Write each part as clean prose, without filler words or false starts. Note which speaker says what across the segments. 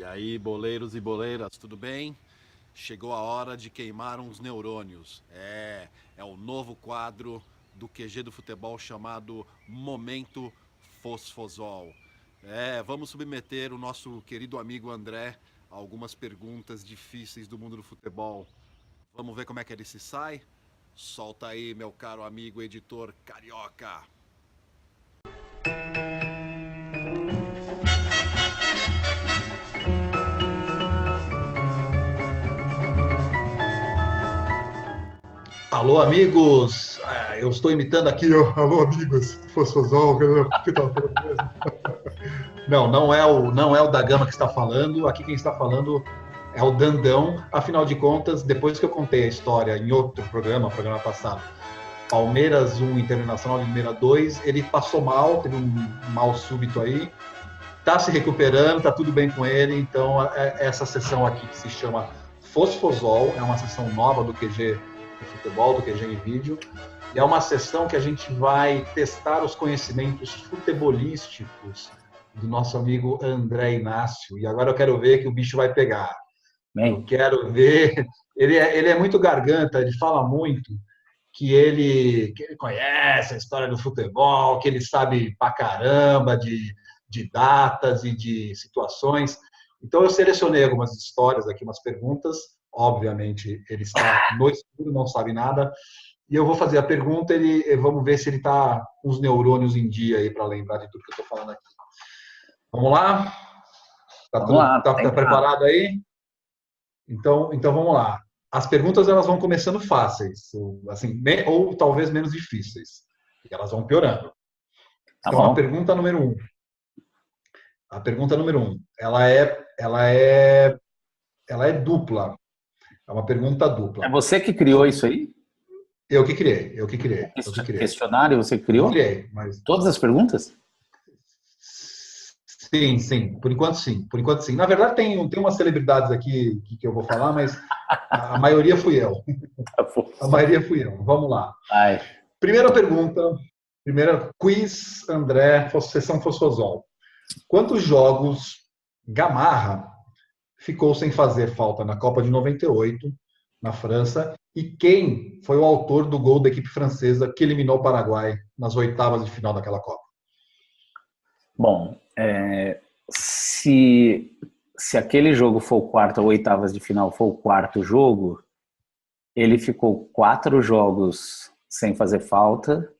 Speaker 1: E aí, boleiros e boleiras, tudo bem? Chegou a hora de queimar uns neurônios. É o novo quadro do QG do futebol chamado Momento Fosfosol. Vamos submeter o nosso querido amigo André a algumas perguntas difíceis do mundo do futebol. Vamos ver como é que ele se sai? Solta aí, meu caro amigo editor carioca.
Speaker 2: Alô, amigos! Eu estou imitando aqui, alô, amigos, Fosfosol, que tal? Não é o da Gama que está falando, aqui quem está falando é o Dandão. Afinal de contas, depois que eu contei a história em outro programa passado, Palmeiras 1, Internacional de Limeira 2, ele passou mal, teve um mal súbito aí, está se recuperando, está tudo bem com ele, então essa sessão aqui que se chama Fosfosol, é uma sessão nova do QG de futebol, do QG em vídeo, e é uma sessão que a gente vai testar os conhecimentos futebolísticos do nosso amigo André Inácio, e agora eu quero ver que o bicho vai pegar. Eu quero ver, ele é muito garganta, ele fala muito, que ele conhece a história do futebol, que ele sabe pra caramba de datas e de situações. Então, eu selecionei algumas histórias aqui, umas perguntas. Obviamente, ele está no escuro, não sabe nada. E eu vou fazer a pergunta, vamos ver se ele está com os neurônios em dia aí para lembrar de tudo que eu estou falando aqui. Vamos lá? Tá preparado aí? Então vamos lá. As perguntas elas vão começando fáceis, assim, ou talvez menos difíceis. E elas vão piorando. Então, a pergunta número 1. A pergunta número 1. Ela é dupla. É uma pergunta dupla.
Speaker 3: É você que criou isso aí?
Speaker 2: Eu que criei.
Speaker 3: Questionário você criou?
Speaker 2: Eu criei, mas...
Speaker 3: Todas as perguntas?
Speaker 2: Sim. Por enquanto, sim. Na verdade, tem umas celebridades aqui que eu vou falar, mas a maioria fui eu. A maioria fui eu. Vamos lá.
Speaker 3: Ai.
Speaker 2: Primeira pergunta. Primeira quiz, André, sessão Fosfosol. Quantos jogos Gamarra ficou sem fazer falta na Copa de 98, na França? E quem foi o autor do gol da equipe francesa que eliminou o Paraguai nas oitavas de final daquela Copa?
Speaker 3: Bom, se aquele jogo for o quarto ou oitavas de final for o quarto jogo, ele ficou 4 jogos sem fazer falta.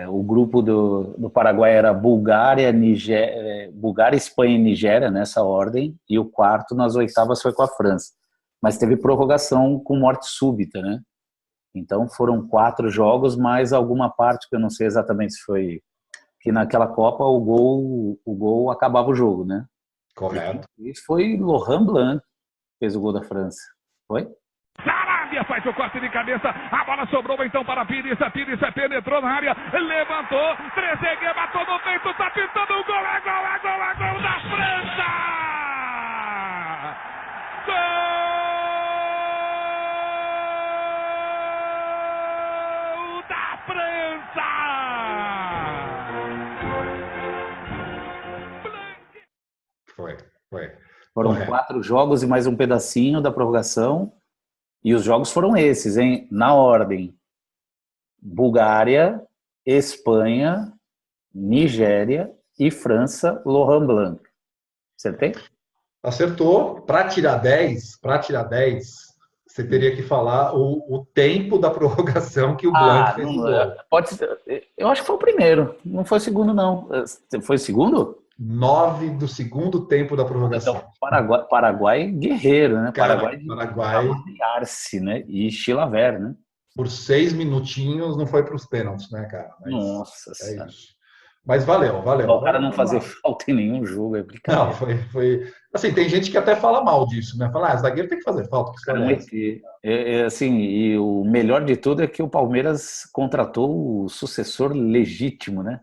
Speaker 3: O grupo do Paraguai era Bulgária, Espanha e Nigéria, nessa ordem, e o quarto nas oitavas foi com a França. Mas teve prorrogação com morte súbita, né? Então foram 4 jogos, mais alguma parte que eu não sei exatamente se foi, que naquela Copa o gol acabava o jogo, né?
Speaker 2: Correto.
Speaker 3: E foi Laurent Blanc que fez o gol da França. Foi?
Speaker 4: Sarabia faz o corte de cabeça, a bola sobrou então para Pires penetrou na área, levantou, Trezeguet matou no peito, tá pintando o gol, é gol da França! Gol da França!
Speaker 2: Foi.
Speaker 3: Foram 4 jogos e mais um pedacinho da prorrogação. E os jogos foram esses, hein? Na ordem: Bulgária, Espanha, Nigéria e França, Laurent Blanc. Acertei?
Speaker 2: Acertou. Para tirar 10, você teria que falar o tempo da prorrogação que o Blanc fez o gol.
Speaker 3: Pode ser, eu acho que foi o primeiro, não foi o segundo, não. Foi o segundo?
Speaker 2: 9 do segundo tempo da prorrogação.
Speaker 3: Então, Paraguai guerreiro, né?
Speaker 2: Paraguai
Speaker 3: Arce, né? E Chilavert, né?
Speaker 2: Por 6 minutinhos não foi para os pênaltis, né, cara?
Speaker 3: Mas nossa
Speaker 2: senhora. Isso. Mas valeu.
Speaker 3: O cara não fazer falta em nenhum jogo, é brincadeira.
Speaker 2: Não, foi... Assim, tem gente que até fala mal disso, né? Fala, zagueiro tem que fazer falta.
Speaker 3: Assim, e o melhor de tudo é que o Palmeiras contratou o sucessor legítimo, né?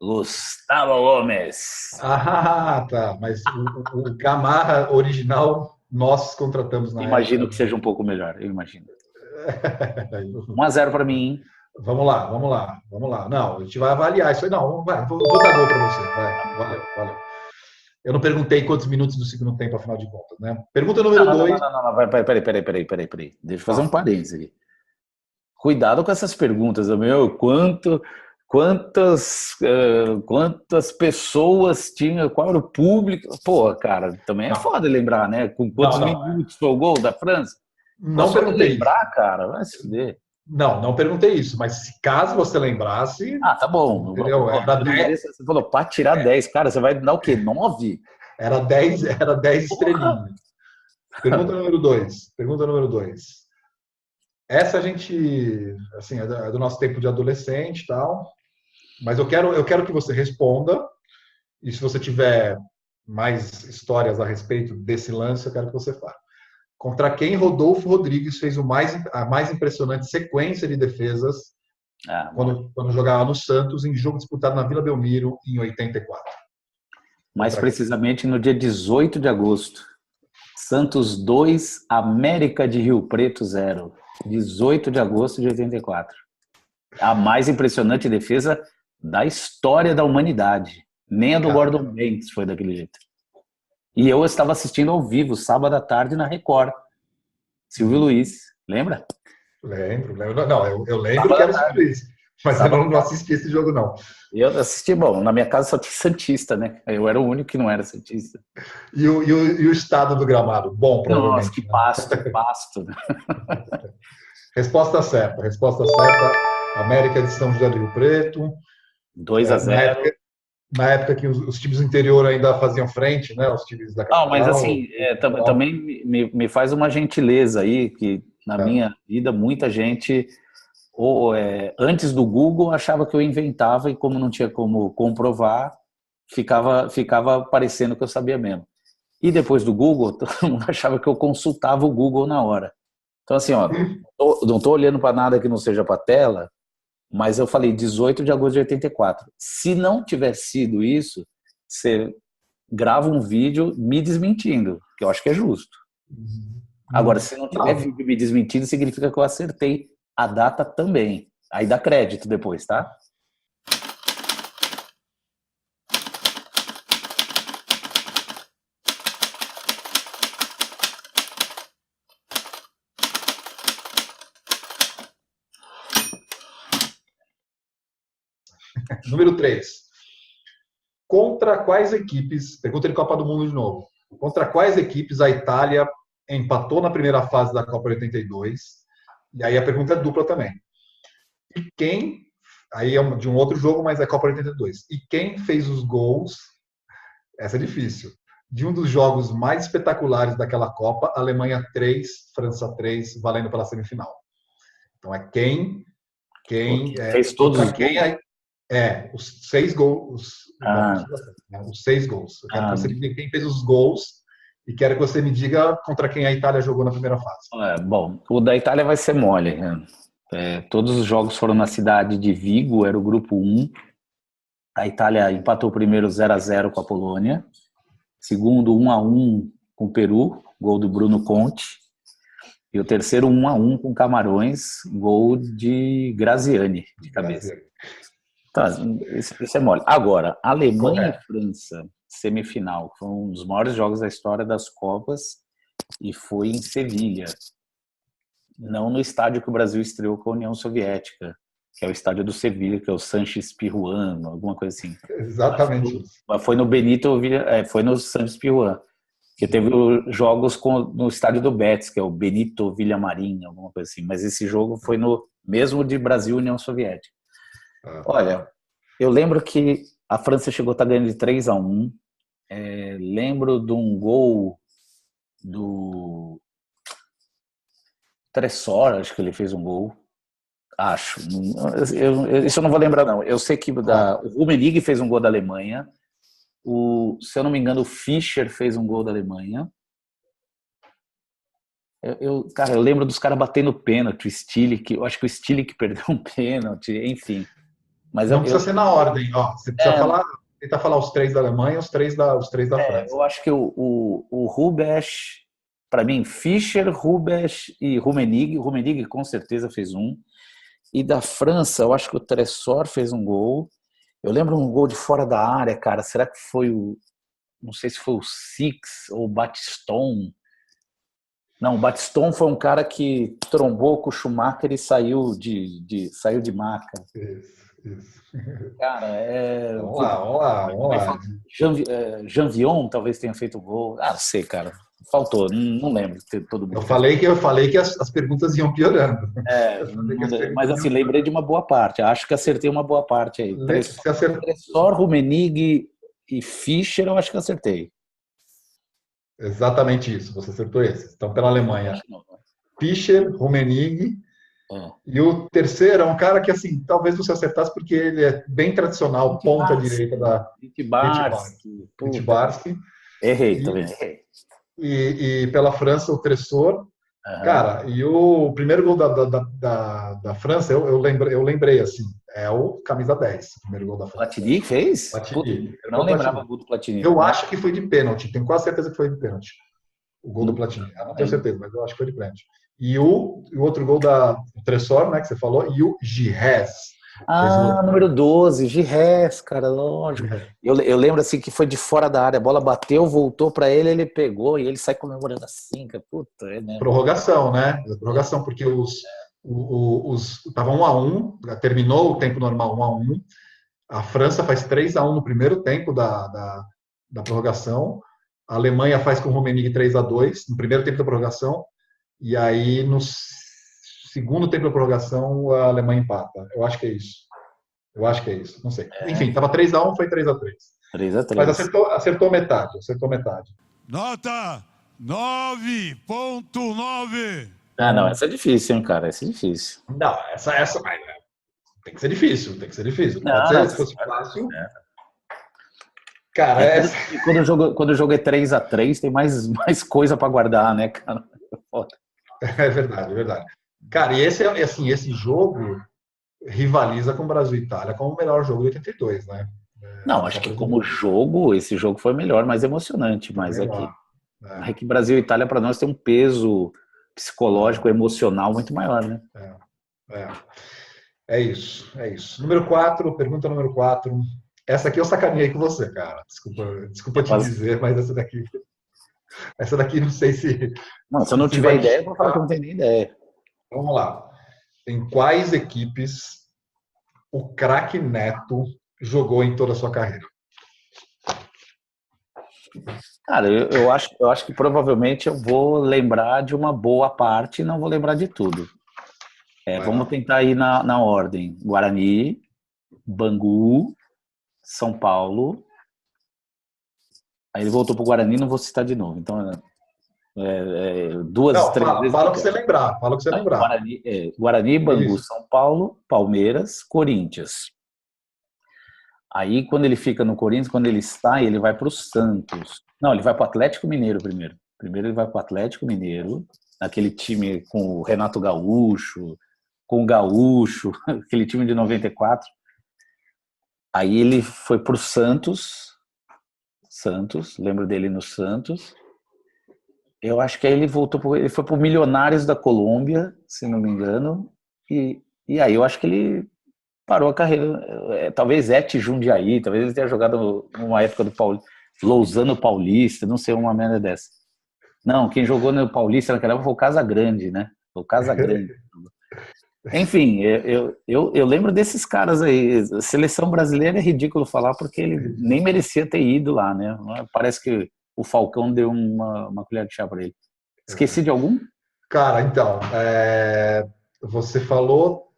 Speaker 3: Gustavo Gomes.
Speaker 2: Ah, tá. Mas o Gamarra original nós contratamos na
Speaker 3: Imagino que seja um pouco melhor, eu imagino. 1-0 para mim, hein?
Speaker 2: Vamos lá. Não, a gente vai avaliar isso aí. Não, vou dar gol para você. Vai, valeu. Eu não perguntei quantos minutos do segundo tempo, afinal de contas, né? Pergunta número 2.
Speaker 3: Não. Peraí. Deixa eu fazer um parênteses aqui. Cuidado com essas perguntas, meu. Quantas pessoas tinha? Qual era o público? Pô, cara, também é foda lembrar, né? Com quantos minutos foi o gol da França?
Speaker 2: Não perguntei
Speaker 3: lembrar, cara, vai se fuder.
Speaker 2: Não perguntei isso, mas se caso você lembrasse...
Speaker 3: tá bom.
Speaker 2: Entendeu? Era 10.
Speaker 3: Você falou, para tirar 10, cara, você vai dar o quê? 9?
Speaker 2: Era 10 estrelinhas. Pergunta número 2. Essa a gente, assim, é do nosso tempo de adolescente e tal, mas eu quero que você responda, e se você tiver mais histórias a respeito desse lance, eu quero que você fale. Contra quem Rodolfo Rodrigues fez a mais impressionante sequência de defesas quando jogava no Santos, em jogo disputado na Vila Belmiro, em 84?
Speaker 3: Mais precisamente no dia 18 de agosto. Santos 2, América de Rio Preto 0. 18 de agosto de 84. A mais impressionante defesa da história da humanidade. Nem a do Gordon Banks foi daquele jeito. E eu estava assistindo ao vivo, sábado à tarde, na Record. Silvio Luiz, lembra?
Speaker 2: Lembro. Não, eu lembro que era o Silvio Luiz. Mas eu não assisti esse jogo, não.
Speaker 3: Eu assisti, bom, na minha casa só tinha Santista, né? Eu era o único que não era Santista.
Speaker 2: E o estado do gramado? Bom, provavelmente.
Speaker 3: Nossa, que pasto.
Speaker 2: Resposta certa. América de São José do Rio Preto.
Speaker 3: 2-0.
Speaker 2: Na época que os times do interior ainda faziam frente, né? Os times da capital.
Speaker 3: Mas assim, também me faz uma gentileza aí, que na minha vida muita gente, antes do Google, achava que eu inventava e como não tinha como comprovar, ficava parecendo que eu sabia mesmo. E depois do Google, todo mundo achava que eu consultava o Google na hora. Então assim, não estou olhando para nada que não seja para a tela, mas eu falei 18 de agosto de 84. Se não tiver sido isso, você grava um vídeo me desmentindo, que eu acho que é justo. Agora, se não tiver vídeo me desmentindo, significa que eu acertei a data também. Aí dá crédito depois, tá?
Speaker 2: Número 3. Contra quais equipes, pergunta de Copa do Mundo de novo, contra quais equipes a Itália empatou na primeira fase da Copa de 82? E aí a pergunta é dupla também. E quem, aí é de um outro jogo, mas é Copa de 82. E quem fez os gols, essa é difícil, de um dos jogos mais espetaculares daquela Copa, Alemanha 3, França 3, valendo pela semifinal. Então é quem
Speaker 3: fez todos os
Speaker 2: quem os 6 gols. Os 6 gols. Eu quero que você me diga quem fez os gols e quero que você me diga contra quem a Itália jogou na primeira fase.
Speaker 3: Bom, o da Itália vai ser mole. Todos os jogos foram na cidade de Vigo, era o grupo 1. A Itália empatou o primeiro 0-0 com a Polônia. Segundo, 1-1 com o Peru, gol do Bruno Conte. E o terceiro, 1-1 com Camarões, gol de Graziani, de cabeça. Tá, isso é mole. Agora, Alemanha e França, semifinal, foi um dos maiores jogos da história das Copas e foi em Sevilha. Não no estádio que o Brasil estreou com a União Soviética, que é o estádio do Sevilha, que é o Sánchez-Pizjuán, alguma coisa assim.
Speaker 2: Exatamente.
Speaker 3: Mas foi no foi no Sánchez-Pizjuán, que teve jogos no estádio do Betis, que é o Benito Villamarín, alguma coisa assim. Mas esse jogo foi no mesmo de Brasil e União Soviética. Olha, eu lembro que a França chegou a estar ganhando de 3-1. Lembro de um gol do Tressor, acho que ele fez um gol. Acho. Isso eu não vou lembrar, não. Eu sei que o Rummenigge fez um gol da Alemanha. Se eu não me engano, o Fischer fez um gol da Alemanha. Cara, eu lembro dos caras batendo pênalti, o Stilich, eu acho que o Stilich perdeu um pênalti, enfim. Mas
Speaker 2: não precisa ser na ordem, você precisa tentar falar os 3 da Alemanha e os 3 da França.
Speaker 3: Eu acho que o Rubesch, para mim, Fischer, Rubesch e Rummenigge com certeza fez um. E da França, eu acho que o Tressor fez um gol. Eu lembro um gol de fora da área, cara. Será que foi não sei se foi o Six ou o Batiston. Não, o Batiston foi um cara que trombou com o Schumacher e saiu de maca.
Speaker 2: Isso.
Speaker 3: Cara,
Speaker 2: Vamos lá.
Speaker 3: Jean Vion talvez tenha feito o gol. Não sei, cara. Faltou, não lembro de ter todo mundo.
Speaker 2: Eu falei que as perguntas iam piorando.
Speaker 3: Mas assim, lembrei de uma boa parte. Acho que acertei uma boa parte aí. Tressor, Rummenigge e Fischer, eu acho que acertei.
Speaker 2: Exatamente isso, você acertou esse. Então, pela Alemanha, Fischer, Rummenigge, e o terceiro é um cara que, assim, talvez você acertasse porque ele é bem tradicional, ponta direita da Littbarski.
Speaker 3: Errei, tá vendo? Errei.
Speaker 2: E pela França, o Tressor. Cara, e o primeiro gol da França, eu lembrei, assim, é o camisa 10, o primeiro gol da França.
Speaker 3: Platini fez?
Speaker 2: Platini.
Speaker 3: Eu não lembrava o gol do Platini.
Speaker 2: Eu acho que foi de pênalti, tenho quase certeza que foi de pênalti. O gol do Platini. Eu não tenho certeza, mas eu acho que foi de pênalti. E o outro gol do Tressor, né, que você falou, e o Giresse.
Speaker 3: Número 12, Giresse, cara, lógico. Eu lembro assim que foi de fora da área, a bola bateu, voltou pra ele, ele pegou e ele sai comemorando assim, cara. Puta, né?
Speaker 2: Prorrogação, né? Prorrogação, porque tava 1-1, terminou o tempo normal 1-1. A França faz 3-1 no primeiro tempo da prorrogação. A Alemanha faz com o Rummenigge 3-2 no primeiro tempo da prorrogação. E aí, no segundo tempo da prorrogação, a Alemanha empata. Eu acho que é isso. Não sei. Enfim, estava 3-1, foi 3-3.
Speaker 3: 3-3.
Speaker 2: Mas acertou metade.
Speaker 4: Nota 9.9.
Speaker 3: Não, essa é difícil, hein, cara? Essa é difícil.
Speaker 2: Não, essa mas tem que ser difícil.
Speaker 3: Não,
Speaker 2: se fosse fácil. Cara,
Speaker 3: quando o jogo é 3-3, tem mais coisa para guardar, né, cara?
Speaker 2: É verdade. Cara, e esse jogo rivaliza com o Brasil e Itália como o melhor jogo de 82, né?
Speaker 3: Não, acho que como jogo, esse jogo foi melhor, mais emocionante, mas é que Brasil e Itália para nós tem um peso psicológico, emocional muito maior, né?
Speaker 2: É isso. Pergunta número 4. Essa aqui eu sacaneei com você, cara. Desculpa te dizer, mas essa daqui não sei se...
Speaker 3: Não, se eu não tiver ideia, eu vou falar que eu não tenho nem ideia.
Speaker 2: Vamos lá. Em quais equipes o craque Neto jogou em toda a sua carreira?
Speaker 3: Cara, eu acho que provavelmente eu vou lembrar de uma boa parte e não vou lembrar de tudo. Vamos tentar ir na ordem. Guarani, Bangu, São Paulo. Aí ele voltou pro Guarani, não vou citar de novo. Então, três vezes.
Speaker 2: Fala o que você lembrar.
Speaker 3: Guarani, Bangu,
Speaker 2: Isso.
Speaker 3: São Paulo, Palmeiras, Corinthians. Aí, quando ele fica no Corinthians, quando ele sai, ele vai para o Santos. Não, ele vai para o Atlético Mineiro primeiro. Primeiro ele vai para o Atlético Mineiro, naquele time com o Renato Gaúcho, com o Gaúcho, aquele time de 94. Aí ele foi para o Santos, lembro dele no Santos. Eu acho que aí ele ele foi para o Milionários da Colômbia, se não me engano, e aí eu acho que ele parou a carreira, talvez Jundiaí, talvez ele tenha jogado numa época do Lousano Paulista, não sei, uma merda dessa. Não, quem jogou no Paulista naquela época foi o Casagrande, né? O Casagrande. Enfim, eu lembro desses caras aí. A seleção brasileira é ridículo falar porque ele nem merecia ter ido lá, né? Parece que o Falcão deu uma colher de chá para ele. Esqueci de algum?
Speaker 2: Cara, então, você faltou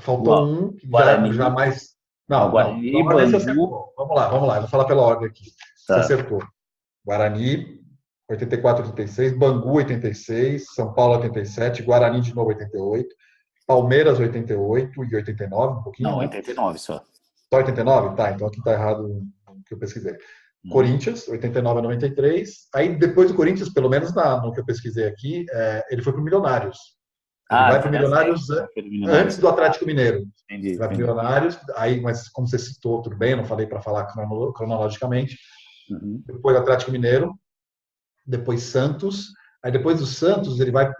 Speaker 2: um que jamais... Não,
Speaker 3: Guarani, Bangu...
Speaker 2: Vamos lá, eu vou falar pela ordem aqui.
Speaker 3: Tá.
Speaker 2: Você acertou. Guarani, 84, 86, Bangu, 86, São Paulo, 87, Guarani de novo, 88, Palmeiras, 88 e 89, um pouquinho.
Speaker 3: Não, 89 só.
Speaker 2: Só 89? Tá, então aqui tá errado o que eu pesquisei. Corinthians, 89 a 93. Aí depois do Corinthians, pelo menos no que eu pesquisei aqui, ele foi pro Milionários. Ele vai pro Milionários antes do Atlético Mineiro.
Speaker 3: Entendi.
Speaker 2: Vai pro Milionários, aí, mas como você citou, tudo bem, eu não falei para falar cronologicamente.
Speaker 3: Uhum.
Speaker 2: Depois Atlético Mineiro, depois Santos. Aí depois do Santos, ele vai.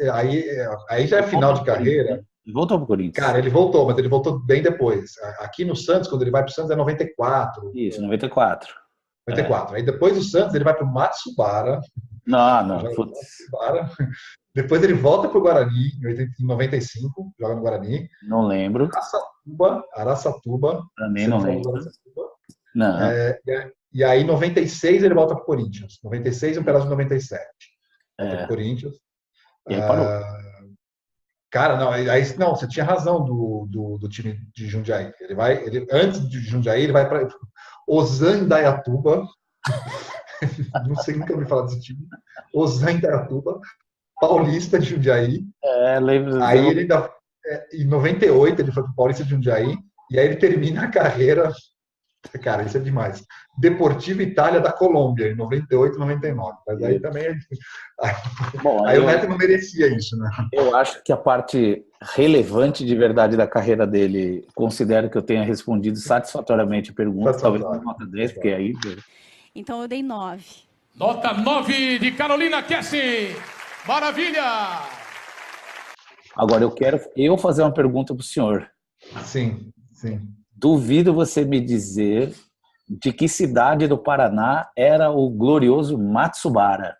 Speaker 2: Aí já é final de carreira.
Speaker 3: Ele voltou pro Corinthians.
Speaker 2: Cara, ele voltou, mas ele voltou bem depois. Aqui no Santos, quando ele vai pro Santos, é 94.
Speaker 3: Isso, 94.
Speaker 2: 94. Aí depois do Santos, ele vai pro Matsubara.
Speaker 3: Não.
Speaker 2: Joga no Matsubara. Depois ele volta pro Guarani, em 95, joga no Guarani.
Speaker 3: Não lembro.
Speaker 2: Araçatuba.
Speaker 3: Também não lembro. Não.
Speaker 2: E aí, em 96, ele volta pro Corinthians. 96 e um pedaço de 97. Volta pro Corinthians.
Speaker 3: E aí parou.
Speaker 2: Cara, não, você tinha razão do time de Jundiaí. Antes de Jundiaí, ele vai para Ozan Indaiatuba. Não sei, nunca ouvi falar desse time. Ozan Indaiatuba, Paulista de Jundiaí.
Speaker 3: Lembro.
Speaker 2: Aí ele ainda, em 98, ele foi para o Paulista de Jundiaí. E aí ele termina a carreira. Cara, isso é demais. Deportivo Itália da Colômbia, em 98, 99. Mas aí também
Speaker 3: Bom,
Speaker 2: aí o Neto não merecia isso, né?
Speaker 3: Eu acho que a parte relevante de verdade da carreira dele, considero que eu tenha respondido satisfatoriamente a pergunta, talvez não nota 10, porque aí...
Speaker 5: Então eu dei 9.
Speaker 6: Nota 9 de Carolina Kessi. Maravilha!
Speaker 3: Agora eu quero fazer uma pergunta para o senhor.
Speaker 2: Sim.
Speaker 3: Duvido você me dizer de que cidade do Paraná era o glorioso Matsubara.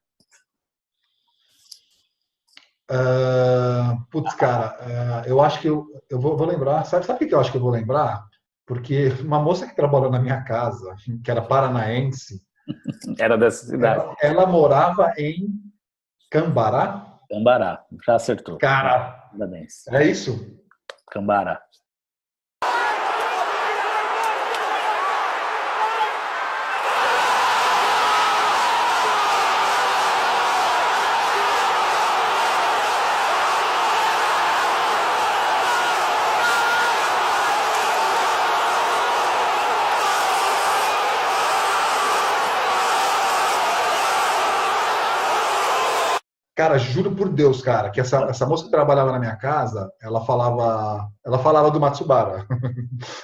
Speaker 2: Cara, eu acho que eu vou lembrar. Sabe o que eu acho que eu vou lembrar? Porque uma moça que trabalhou na minha casa, que era paranaense,
Speaker 3: Era dessa cidade.
Speaker 2: ela morava em Cambará.
Speaker 3: Cambará, já acertou.
Speaker 2: Cara,
Speaker 3: Parabéns.
Speaker 2: é isso?
Speaker 3: Cambará.
Speaker 2: Cara, juro por Deus, cara, que essa moça que trabalhava na minha casa, ela falava do Matsubara.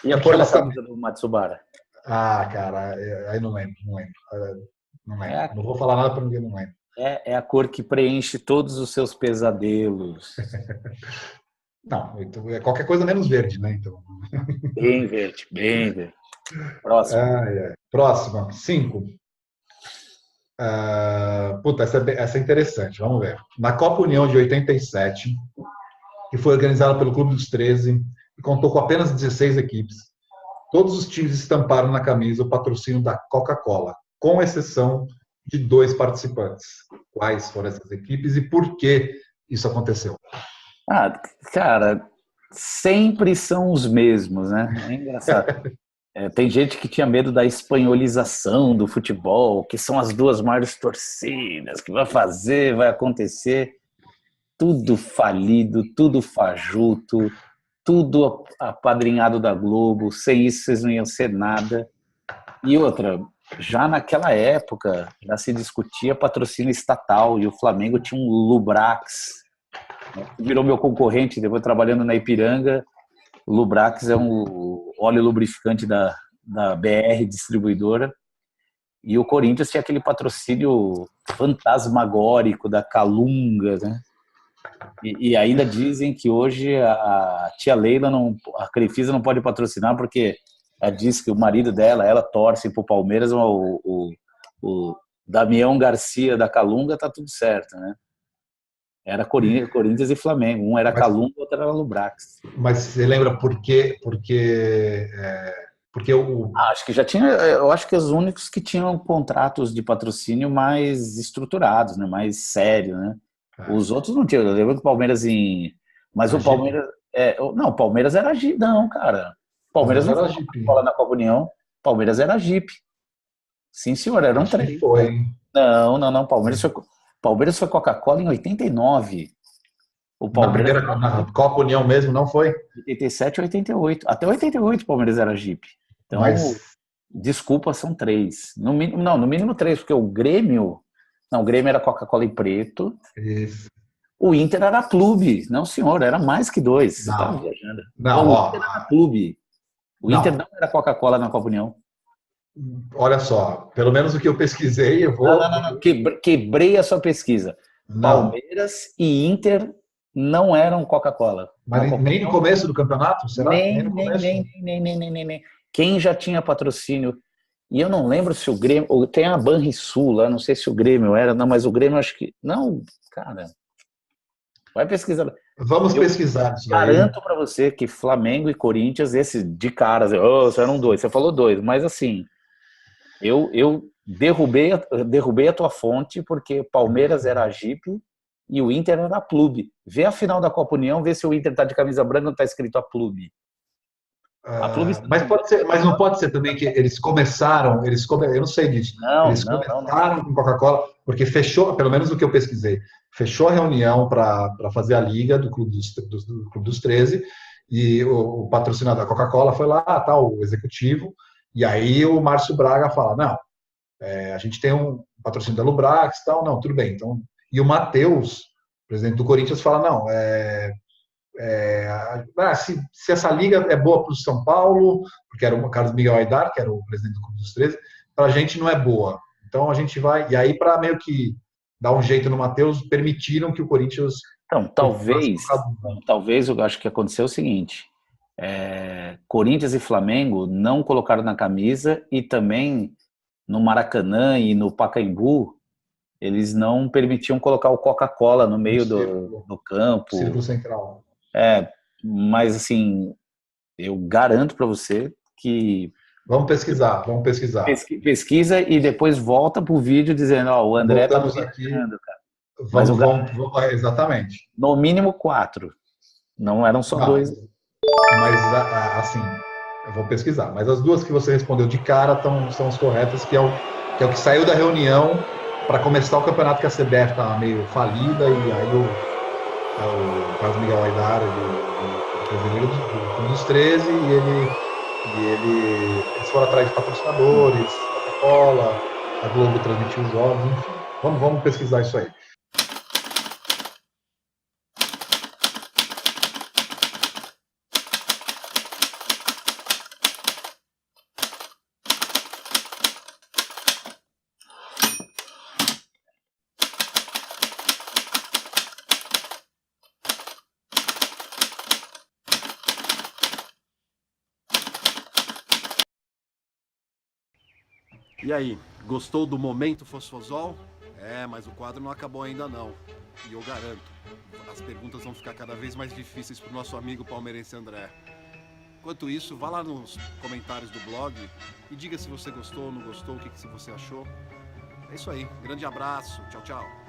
Speaker 3: E a cor da camisa do Matsubara?
Speaker 2: Cara, aí não lembro. Não vou falar nada para ninguém, não lembro.
Speaker 3: É a cor que preenche todos os seus pesadelos.
Speaker 2: Não, então, é qualquer coisa menos verde, né? Então.
Speaker 3: Bem verde, bem verde. Próximo.
Speaker 2: Próxima, 5. Essa é interessante, vamos ver. Na Copa União de 87, que foi organizada pelo Clube dos 13 e contou com apenas 16 equipes, todos os times estamparam na camisa o patrocínio da Coca-Cola, com exceção de 2 participantes. Quais foram essas equipes e por que isso aconteceu?
Speaker 3: Cara, sempre são os mesmos, né? É engraçado. Tem gente que tinha medo da espanholização do futebol, que são as 2 maiores torcidas, que vai acontecer. Tudo falido, tudo fajuto, tudo apadrinhado da Globo. Sem isso vocês não iam ser nada. E outra, já naquela época já se discutia patrocínio estatal e o Flamengo tinha um Lubrax, que virou meu concorrente depois trabalhando na Ipiranga. O Lubrax é um óleo lubrificante da BR Distribuidora. E o Corinthians tinha aquele patrocínio fantasmagórico da Calunga, né? E ainda dizem que hoje a tia Leila, a Crefisa não pode patrocinar porque ela diz que o marido dela, ela torce pro Palmeiras, o Damião Garcia da Calunga, tá tudo certo, né? Era Corinthians e Flamengo. Um era Calunga, o outro era Lubrax.
Speaker 2: Mas você lembra por quê? Porque
Speaker 3: acho que já tinha. Eu acho que os únicos que tinham contratos de patrocínio mais estruturados, né? Mais sério, né? Os outros não tinham. Eu lembro que o Palmeiras Mas o Palmeiras. Não, o Palmeiras era Jeep. Não, cara. O Palmeiras não era Jeep. Na Copa União. Palmeiras era Jeep. Sim, senhor, eram 3.
Speaker 2: Foi, hein?
Speaker 3: Não. Palmeiras foi Coca-Cola em 89. O Palmeiras
Speaker 2: na Copa União mesmo, não foi?
Speaker 3: 87 e 88. Até 88 o Palmeiras era Jeep. Então, desculpa, são 3. No mínimo 3, porque o Grêmio... Não, o Grêmio era Coca-Cola em preto.
Speaker 2: Isso.
Speaker 3: O Inter era clube. Não, senhor, era mais que 2. Você estava viajando. O Inter era clube. O Inter não era Coca-Cola na Copa União.
Speaker 2: Olha só, pelo menos o que eu pesquisei, eu vou...
Speaker 3: Não. Quebrei a sua pesquisa.
Speaker 2: Não.
Speaker 3: Palmeiras e Inter não eram Coca-Cola.
Speaker 2: Mas nem no começo do campeonato? Será?
Speaker 3: Nem. Quem já tinha patrocínio? E eu não lembro se o Grêmio... Tem a Banrisul lá, não sei se o Grêmio era. Não, mas o Grêmio acho que... Não, cara. Vai pesquisar.
Speaker 2: Vamos pesquisar isso aí.
Speaker 3: Garanto para você que Flamengo e Corinthians, esse de caras, eram 2. Você falou 2, mas assim, eu derrubei a tua fonte porque Palmeiras era a Jeep e o Inter era a Plube. Vê a final da Copa União, vê se o Inter tá de camisa branca ou tá escrito a Plube.
Speaker 2: Mas não pode ser também que eles começaram, eu não sei disso. Eles começaram com Coca-Cola, porque fechou, pelo menos o que eu pesquisei, fechou a reunião para fazer a liga do Clube dos 13, e o patrocinador da Coca-Cola foi lá, o executivo, e aí o Márcio Braga fala, não, a gente tem um patrocínio da Lubrax, não, tudo bem. Então, e o Matheus, presidente do Corinthians, fala, não, se essa liga é boa para o São Paulo, porque era o Carlos Miguel Aidar, que era o presidente do Clube dos 13, para a gente não é boa. Então a gente vai. E aí, para meio que dar um jeito no Matheus, permitiram que o Corinthians.
Speaker 3: Então, talvez eu acho que aconteceu o seguinte: Corinthians e Flamengo não colocaram na camisa, e também no Maracanã e no Pacaembu eles não permitiam colocar o Coca-Cola no meio do campo.
Speaker 2: Círculo central.
Speaker 3: Mas assim, eu garanto para você que...
Speaker 2: Vamos pesquisar.
Speaker 3: Pesquisa e depois volta pro vídeo dizendo, o André
Speaker 2: voltamos
Speaker 3: tá
Speaker 2: aqui,
Speaker 3: cara.
Speaker 2: vamos, exatamente.
Speaker 3: No mínimo 4. Não eram só 2.
Speaker 2: Mas, assim, eu vou pesquisar. Mas as duas que você respondeu de cara são as corretas, que é o que saiu da reunião para começar o campeonato, que a CBF estava meio falida, e aí o Carlos Miguel Aidar, o brasileiro do dos 13, eles foram atrás de patrocinadores, Coca-Cola, a Globo transmitiu os jogos, enfim. Vamos pesquisar isso aí.
Speaker 1: E aí, gostou do momento Fosfosol? Mas o quadro não acabou ainda não. E eu garanto, as perguntas vão ficar cada vez mais difíceis para o nosso amigo palmeirense André. Enquanto isso, vá lá nos comentários do blog e diga se você gostou ou não gostou, o que você achou. É isso aí, grande abraço, tchau, tchau.